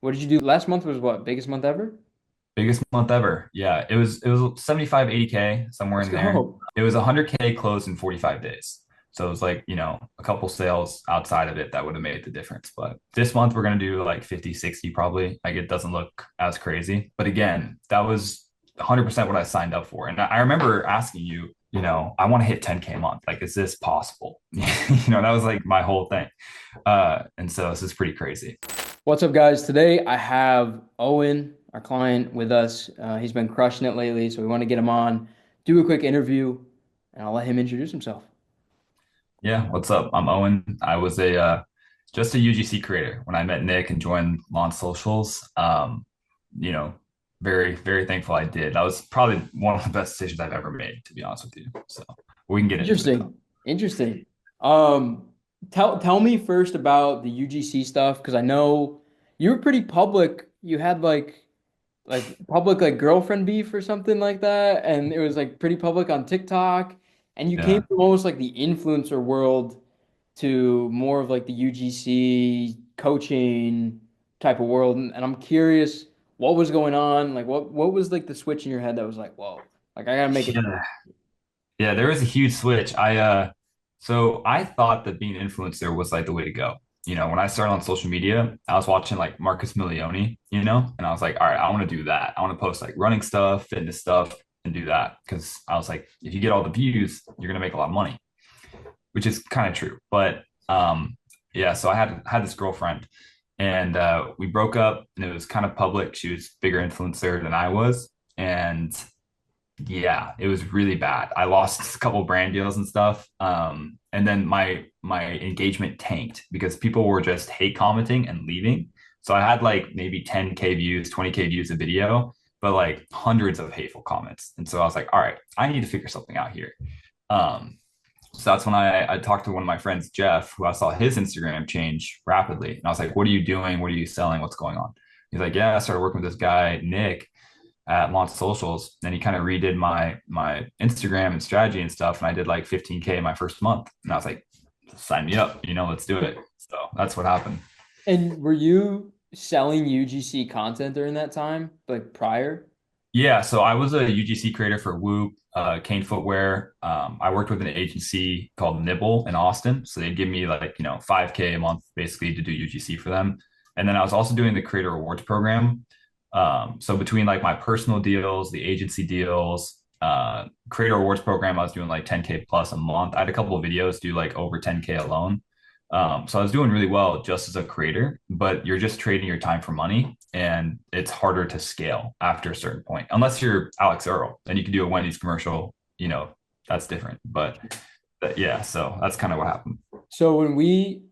What did you do? Last month was what? Biggest month ever? Biggest month ever. Yeah, it was 75, 80K, somewhere Let's in there. go. It was 100K closed in 45 days. So it was like, a couple sales outside of it that would have made the difference. But this month we're gonna do like 50, 60 probably. Like it doesn't look as crazy. But again, that was 100% what I signed up for. And I remember asking you, I want to hit 10K a month. Like, is this possible? That was like my whole thing. And so this is pretty crazy. What's up, guys? Today I have Owen, our client, with us. He's been crushing it lately, so we want to get him on, do a quick interview, and I'll let him introduce himself. Yeah, what's up? I'm Owen. I was a just a UGC creator when I met Nick and joined Launch Socials. You know, very, very thankful I did. That was probably one of the best decisions I've ever made, to be honest with you. So we can get into it though. Interesting. Interesting. Um, tell me first about the UGC stuff because I know you were pretty public. You had like public like girlfriend beef or something like that, and it was like pretty public on TikTok. And you came Yeah. from almost like the influencer world to more of like the UGC coaching type of world. And I'm curious what was going on. Like what was like the switch in your head that was like, whoa, like I gotta make it. Yeah. Yeah, there was a huge switch. So I thought that being an influencer was like the way to go. When I started on social media, I was watching like Marcus Milioni, and I was like, all right, I want to do that. I want to post like running stuff, fitness stuff, and do that. Because I was like, if you get all the views, you're gonna make a lot of money, which is kind of true. But yeah, so I had this girlfriend and we broke up and it was kind of public. She was a bigger influencer than I was. And yeah, it was really bad. I lost a couple brand deals and stuff. And then my engagement tanked because people were just hate commenting and leaving. So I had like maybe 10K views, 20K views a video, but like hundreds of hateful comments. And so I was like, all right, I need to figure something out here. Um, so that's when I talked to one of my friends, Jeff, who I saw his Instagram change rapidly. And I was like, what are you doing? What are you selling? What's going on? He's like, yeah, I started working with this guy, Nick, at Launch Socials, and he kind of redid my Instagram and strategy and stuff. And I did like 15K my first month, and I was like, sign me up, let's do it. So that's what happened. And were you selling UGC content during that time, like prior? Yeah, so I was a UGC creator for Whoop, Kane Footwear. I worked with an agency called Nibble in Austin, so they'd give me like 5K a month basically to do UGC for them. And then I was also doing the creator rewards program. So between like my personal deals, the agency deals, creator rewards program, I was doing like 10K plus a month. I had a couple of videos do like over 10K alone. So I was doing really well just as a creator, but you're just trading your time for money, and it's harder to scale after a certain point. Unless you're Alex Earl, then you can do a Wendy's commercial. That's different. But yeah, so that's kind of what happened. So when we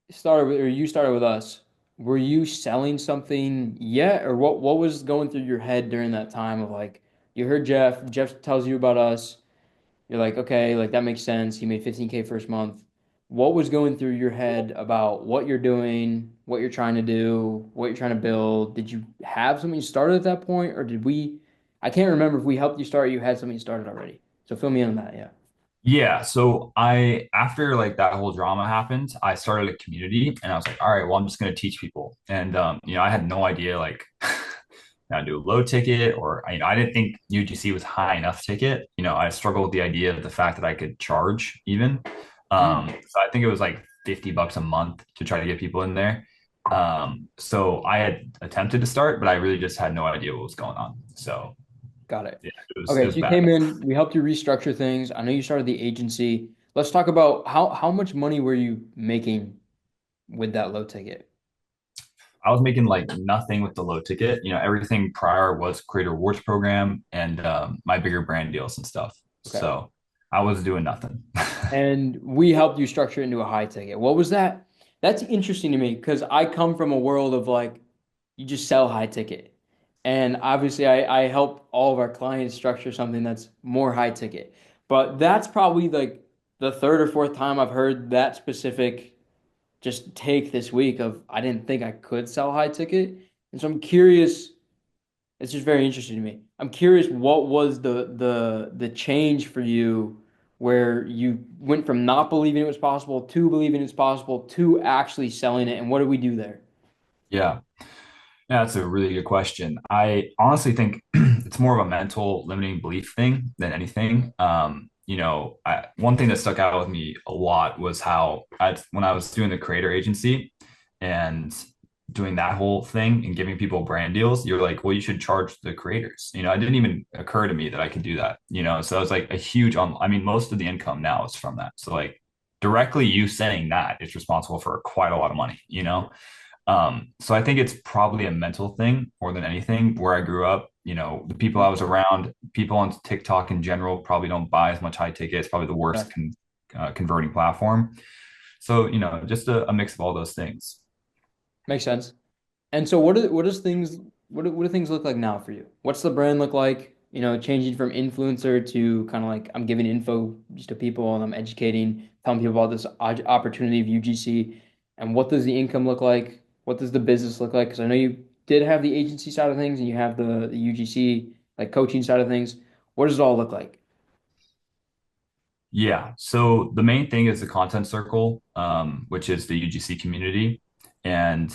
started with, or you started with us, were you selling something yet, or what was going through your head during that time of like you heard Jeff tells you about us, you're like, okay, like that makes sense. He made 15K first month. What was going through your head about what you're doing, what you're trying to do, what you're trying to build? Did you have something started at that point, or did we? I can't remember if we helped you start, or you had something started already. So fill me in on that, yeah. Yeah, so I after like that whole drama happened, I started a community and I was like, all right, well, I'm just gonna teach people. And I had no idea like how to do a low ticket or I didn't think UGC was high enough ticket. I struggled with the idea of the fact that I could charge even. Mm. So I think it was like $50 a month to try to get people in there. So I had attempted to start, but I really just had no idea what was going on. So Got it. yeah, it Okay, was so you bad. came in, we helped you restructure things. I know you started the agency. Let's talk about how much money were you making with that low ticket? I was making like nothing with the low ticket. Everything prior was creator rewards program and my bigger brand deals and stuff. Okay. So I was doing nothing. And we helped you structure it into a high ticket. What was that? That's interesting to me because I come from a world of like you just sell high ticket. And obviously I help all of our clients structure something that's more high ticket. But that's probably like the third or fourth time I've heard that specific just take this week of I didn't think I could sell high ticket. And so I'm curious, it's just very interesting to me. I'm curious what was the change for you where you went from not believing it was possible to believing it's possible to actually selling it and what did we do there? Yeah. Yeah, that's a really good question. I honestly think it's more of a mental limiting belief thing than anything. One thing that stuck out with me a lot was how when I was doing the creator agency and doing that whole thing and giving people brand deals, you're like, well, you should charge the creators. It didn't even occur to me that I could do that, so it was like a huge I mean, most of the income now is from that. So like directly you saying that is responsible for quite a lot of money. So I think it's probably a mental thing more than anything. Where I grew up, the people I was around, people on TikTok in general probably don't buy as much high ticket. It's probably the Yeah. worst converting platform. So, just a mix of all those things. Makes sense. And so what does things what do things look like now for you? What's the brand look like? Changing from influencer to kind of like I'm giving info just to people and I'm educating, telling people about this opportunity of UGC. And what does the income look like? What does the business look like? Because I know you did have the agency side of things and you have the UGC like coaching side of things. What does it all look like? Yeah. So the main thing is the content circle, which is the UGC community. And,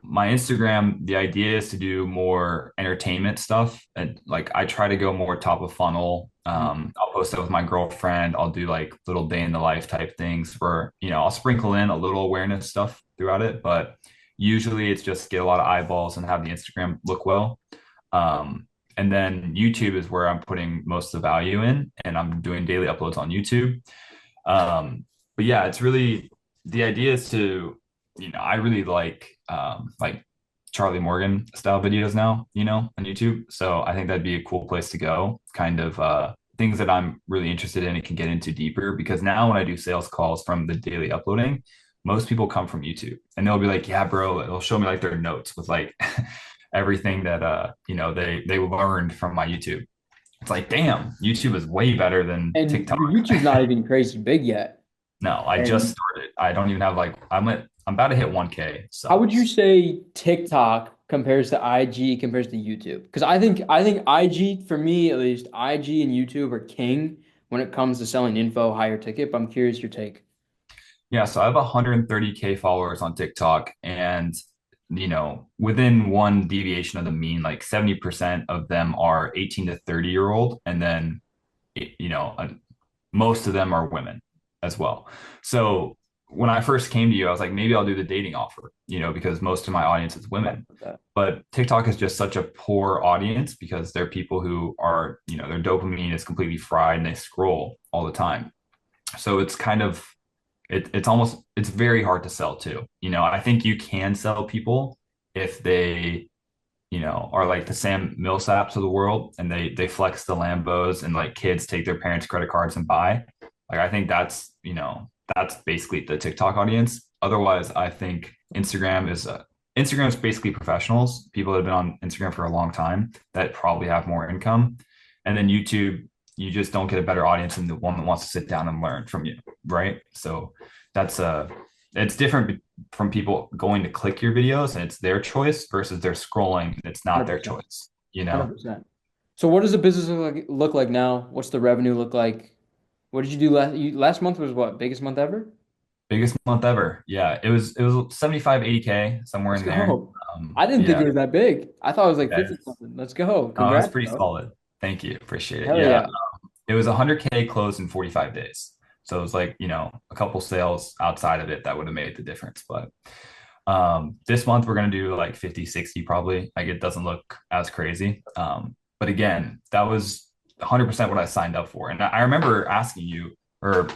my Instagram, the idea is to do more entertainment stuff. And like I try to go more top of funnel. Mhm. I'll post it with my girlfriend. I'll do like little day in the life type things where, I'll sprinkle in a little awareness stuff throughout it. But usually it's just get a lot of eyeballs and have the Instagram look well. Um, and then YouTube is where I'm putting most of the value in, and I'm doing daily uploads on YouTube. But yeah, it's really the idea is to, I really like Charlie Morgan style videos now, on YouTube. So I think that'd be a cool place to go. Kind of things that I'm really interested in and can get into deeper because now when I do sales calls from the daily uploading, most people come from YouTube and they'll be like, yeah, bro, they'll show me like their notes with like everything that they learned from my YouTube. It's like, damn, YouTube is way better than And TikTok. your YouTube's not even crazy big yet. No, I just And started. I don't even have like I'm about to hit 1K how would you subs. say TikTok compares to IG compares to YouTube? Because I think IG for me at least IG and YouTube are king when it comes to selling info higher ticket. But I'm curious your take. Yeah, so I have 130K followers on TikTok and within one deviation of the mean, like 70% of them are 18 to 30-year-old and then you know, most of them are women as well. So when I first came to you, I was like, maybe I'll do the dating offer, because most of my audience is women. But TikTok is just such a poor audience because they're people who are, their dopamine is completely fried and they scroll all the time. So it's kind of it's very hard to sell too. I think you can sell people if they are like the Sam Millsaps of the world and they flex the Lambos and like kids take their parents' credit cards and buy. Like I think that's basically the TikTok audience. Otherwise, I think Instagram is basically professionals, people that have been on Instagram for a long time that probably have more income. And then YouTube, you just don't get a better audience than the one that wants to sit down and learn from you, right? So that's it's different from people going to click your videos and it's their choice versus they're scrolling and it's not their 100%. choice. 100%. So what does the business look like now? What's the revenue look like? What did you do last month was what? Biggest month ever? Biggest month ever. Yeah, it was 75, 80K somewhere Let's in there. go. I didn't think Yeah, it was that big. I thought it was like yeah, 50 something. Let's go. no, it was Congrats, pretty bro. solid. Thank you. Appreciate it. Hell Yeah. yeah. It was 100K closed in 45 days. So it was like, a couple sales outside of it that would have made the difference. But this month we're going to do like 50, 60 probably. Like it doesn't look as crazy. But again, that was 100% what I signed up for. And I remember asking you or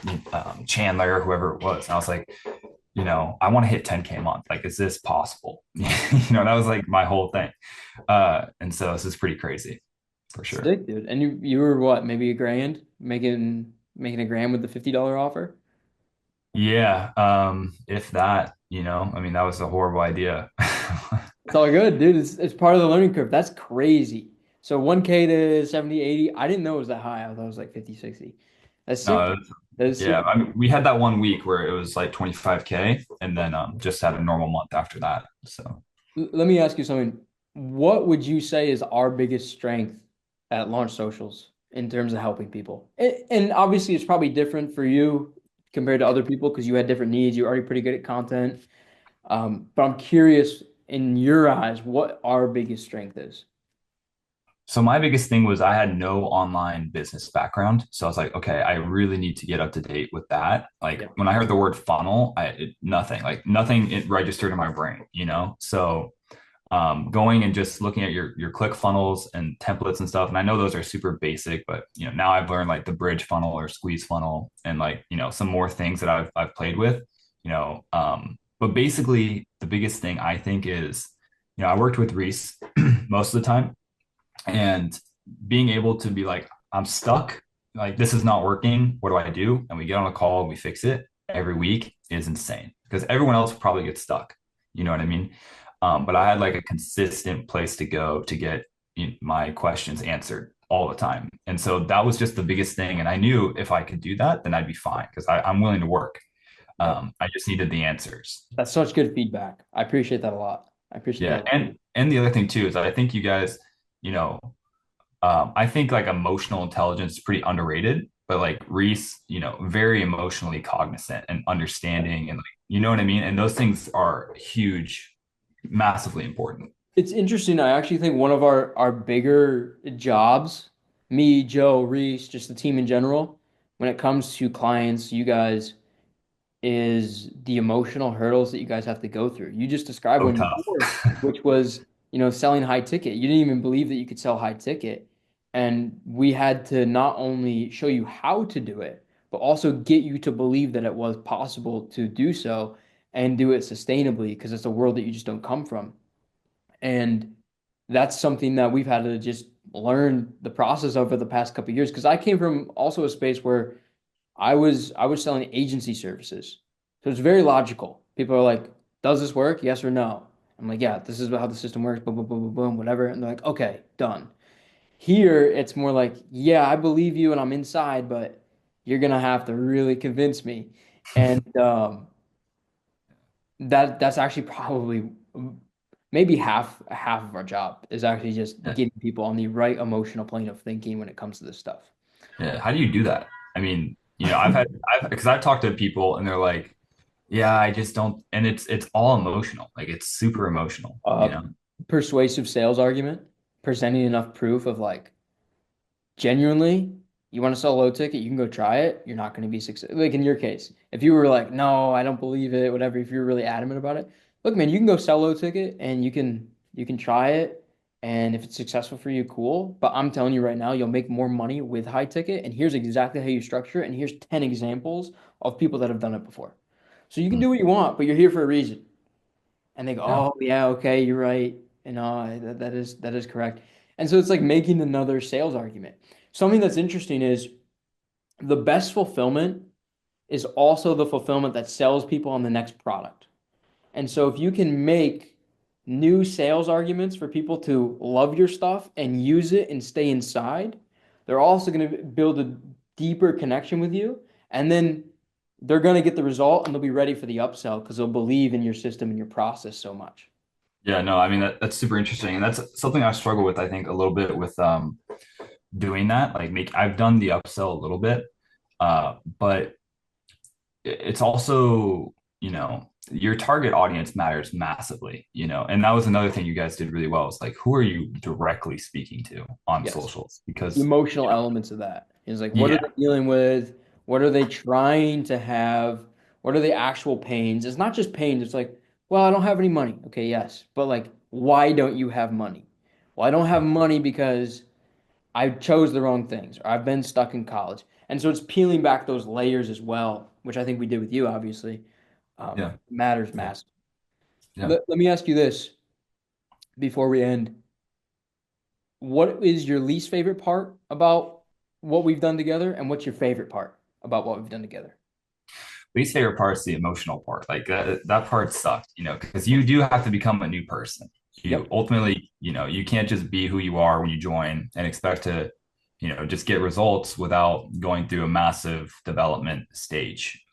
Chandler or whoever it was. And I was like, I want to hit 10K a month. Like, is this possible? That was like my whole thing. And so this is pretty crazy for sure. Sick, dude. And you were what, maybe a grand? Making a grand with the $50 offer? Yeah. If that, I mean, that was a horrible idea. It's all good, dude. It's part of the learning curve. That's crazy. So 1K to 70, 80. I didn't know it was that high. I thought it was like 50, 60. That's sick, No, dude. That is yeah. sick. I mean, we had that one week where it was like 25K and then just had a normal month after that. So Let me ask you something. What would you say is our biggest strength at Launch Socials in terms of helping people? And obviously, it's probably different for you compared to other people because you had different needs. You're already pretty good at content. But I'm curious in your eyes, what our biggest strength is? So my biggest thing was I had no online business background. So I was like, okay, I really need to get up to date with that. Like Yeah. when I heard the word funnel, nothing, like nothing it registered in my brain, you know? So going and just looking at your click funnels and templates and stuff. And I know those are super basic, but you know, now I've learned like the bridge funnel or squeeze funnel and like, you know, some more things that I've played with, you know. But basically the biggest thing I think is, you know, I worked with Reese most of the time and being able to be like, I'm stuck, like this is not working. What do I do? And we get on a call and we fix it every week is insane because everyone else probably gets stuck. You know what I mean? But I had like a consistent place to go to get my questions answered all the time. And so that was just the biggest thing. And I knew if I could do that, then I'd be fine because I'm willing to work. Yep. I just needed the answers. That's such good feedback. I appreciate that a lot. I appreciate Yeah. that. And the other thing too is I think you guys, you know, I think like emotional intelligence is pretty underrated, but like Reese, you know, very emotionally cognizant and understanding and like, you know what I mean? And those things are huge, massively important. It's interesting. I actually think one of our bigger jobs, me, Joe, Reese, just the team in general, when it comes to clients, you guys, is the emotional hurdles that you guys have to go through. You just described So one tough. before, which was, selling high ticket. You didn't even believe that you could sell high ticket. And we had to not only show you how to do it, but also get you to believe that it was possible to do so and do it sustainably because it's a world that you just don't come from. And that's something that we've had to just learn the process of for the past couple of years. Because I came from also a space where I was selling agency services. So it's very logical. People are like, does this work? Yes or no? I'm like, yeah, this is how the system works, boom, boom, boom, boom, boom, whatever. And they're like, okay, done. Here, it's more like, yeah, I believe you and I'm inside, but you're gonna have to really convince me. And that's actually probably maybe half of our job is actually just Yeah. getting people on the right emotional plane of thinking when it comes to this stuff. Yeah. How do you do that? I mean, you know, because I've talked to people and they're like, yeah, I just don't, and it's all emotional. Like it's super emotional, you Uh, know? Persuasive sales argument, presenting enough proof of like genuinely, you want to sell a low ticket, you can go try it. You're not going to be successful. Like in your case, if you were like, no, I don't believe it, whatever, if you're really adamant about it, look, man, you can go sell low ticket and you can try it. And if it's successful for you, cool. But I'm telling you right now, you'll make more money with high ticket. And here's exactly how you structure it. And here's 10 examples of people that have done it before. So you can Mm. do what you want, but you're here for a reason. And they go, Yeah. oh yeah, okay, you're right. And that is correct. And so it's like making another sales argument. Something that's interesting is the best fulfillment is also the fulfillment that sells people on the next product. And so if you can make new sales arguments for people to love your stuff and use it and stay inside, they're also going to build a deeper connection with you. And then they're going to get the result and they'll be ready for the upsell because they'll believe in your system and your process so much. Yeah, no, I mean that's super interesting. And that's something I struggle with, I think, a little bit with doing that. Like I've done the upsell a little bit, but it's also, you know, your target audience matters massively, you know. And that was another thing you guys did really well. Is like who are you directly speaking to on Yes. socials? The Because, emotional you know, elements of that is like, what are yeah, they dealing with? What are they trying to have? What are the actual pains? It's not just pains. It's like, well, I don't have any money. Okay, yes. But like, why don't you have money? Well, I don't have money because I chose the wrong things or I've been stuck in college. And so it's peeling back those layers as well, which I think we did with you, obviously, yeah, matters yeah, massive. yeah. Let me ask you this before we end. What is your least favorite part about what we've done together, and what's your favorite part about what we've done together? Least favorite part is the emotional part. Like that part sucked, you know, because you do have to become a new person. You Yep. ultimately, you know, you can't just be who you are when you join and expect to, you know, just get results without going through a massive development stage.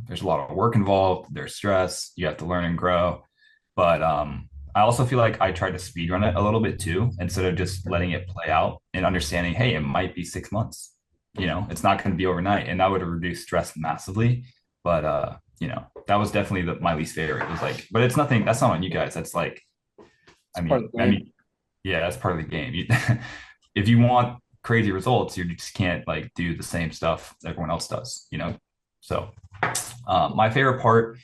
There's a lot of work involved. There's stress. You have to learn and grow. But I also feel like I tried to speed run it a little bit too, instead of just letting it play out and understanding, hey, it might be 6 months. You know, it's not going to be overnight, and that would have reduced stress massively. But you know, that was definitely my least favorite. It was like, but it's nothing. That's not on you guys. That's like It's part of the I game. mean, yeah, that's part of the game. If you want crazy results, you just can't like do the same stuff everyone else does, you know? So, my favorite part,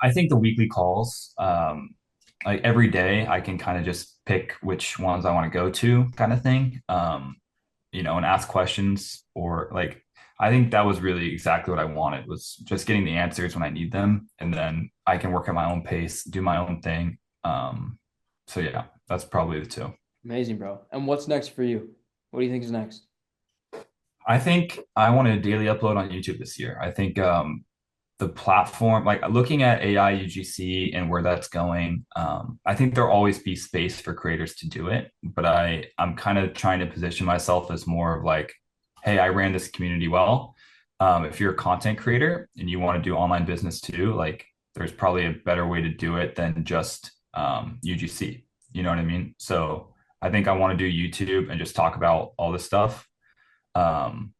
I think the weekly calls, like every day I can kind of just pick which ones I want to go to kind of thing. And ask questions or like I think that was really exactly what I wanted was just getting the answers when I need them and then I can work at my own pace, do my own thing. So yeah, that's probably the two. Amazing, bro. And what's next for you? What do you think is next? I think I want to daily upload on YouTube this year. I think the platform, like looking at AI UGC and where that's going, I think there'll always be space for creators to do it. But I'm kind of trying to position myself as more of like, hey, I ran this community well. If you're a content creator and you want to do online business too, like there's probably a better way to do it than just UGC. You know what I mean? So I think I want to do YouTube and just talk about all this stuff. Um,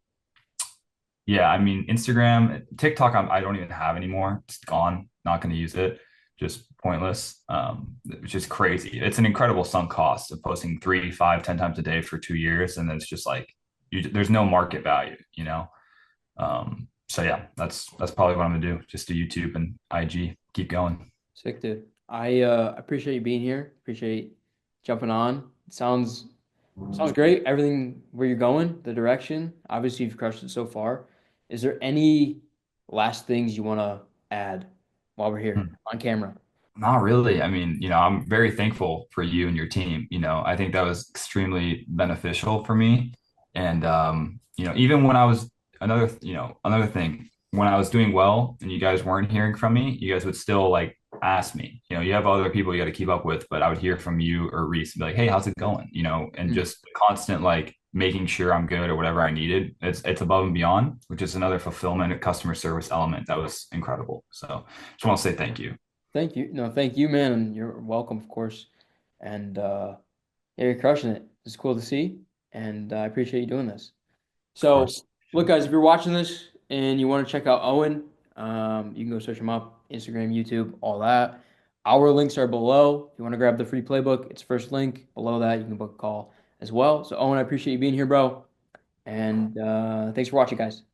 yeah, I mean, Instagram, TikTok, I don't even have anymore. It's gone. Not going to use it. Just pointless. It's just crazy. It's an incredible sunk cost of posting 3, 5, 10 times a day for 2 years, and then it's just like there's no market value, you know. So yeah, that's probably what I'm gonna do. Just do YouTube and IG. Keep going. Sick, dude. I appreciate you being here. Appreciate jumping on. It sounds great. Everything where you're going, the direction. Obviously, you've crushed it so far. Is there any last things you want to add while we're here Hmm. on camera? Not really. I mean, I'm very thankful for you and your team. I think that was extremely beneficial for me. And even when I was another thing, when I was doing well and you guys weren't hearing from me, you guys would still like ask me. You have other people you got to keep up with, but I would hear from you or Reese and be like, "Hey, how's it going?" And Mm. just constant like making sure I'm good or whatever I needed. It's above and beyond, which is another fulfillment and customer service element that was incredible. So just want to say thank you. Thank you. No, thank you, man. And you're welcome, of course. And yeah, you're crushing it. It's cool to see. And I appreciate you doing this. Of So, course. look, guys, if you're watching this and you want to check out Owen, you can go search him up, Instagram, YouTube, all that. Our links are below. If you want to grab the free playbook, it's first link. Below that, you can book a call as well. So, Owen, I appreciate you being here, bro. And thanks for watching, guys.